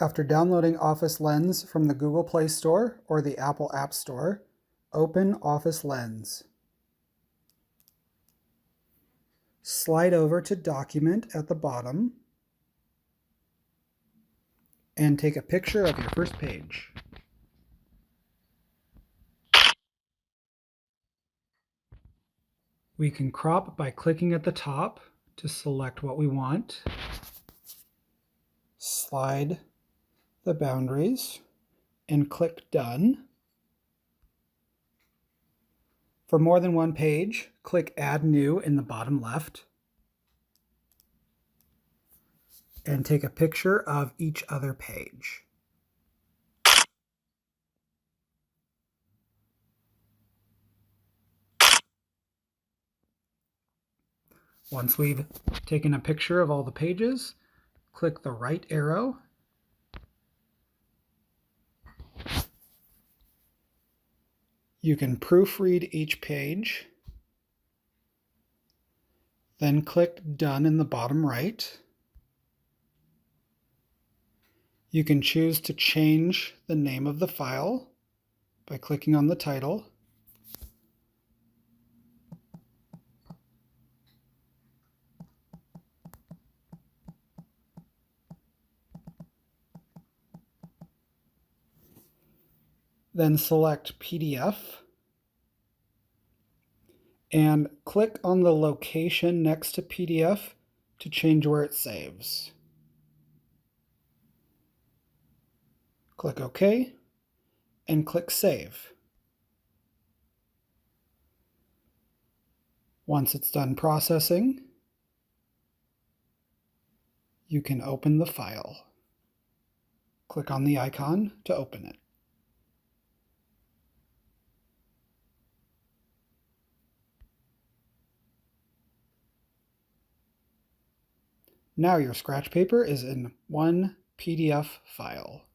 After downloading Office Lens from the Google Play Store or the Apple App Store, open Office Lens. Slide over to Document at the bottom and take a picture of your first page. We can crop by clicking at the top to select what we want. Slide the boundaries and click Done. For more than one page, click Add New in the bottom left and take a picture of each other page. Once we've taken a picture of all the pages, click the right arrow You can proofread each page, then click Done in the bottom right. You can choose to change the name of the file by clicking on the title. Then select PDF and click on the location next to PDF to change where it saves. Click OK and click Save. Once it's done processing, you can open the file. Click on the icon to open it. Now your scratch paper is in one PDF file.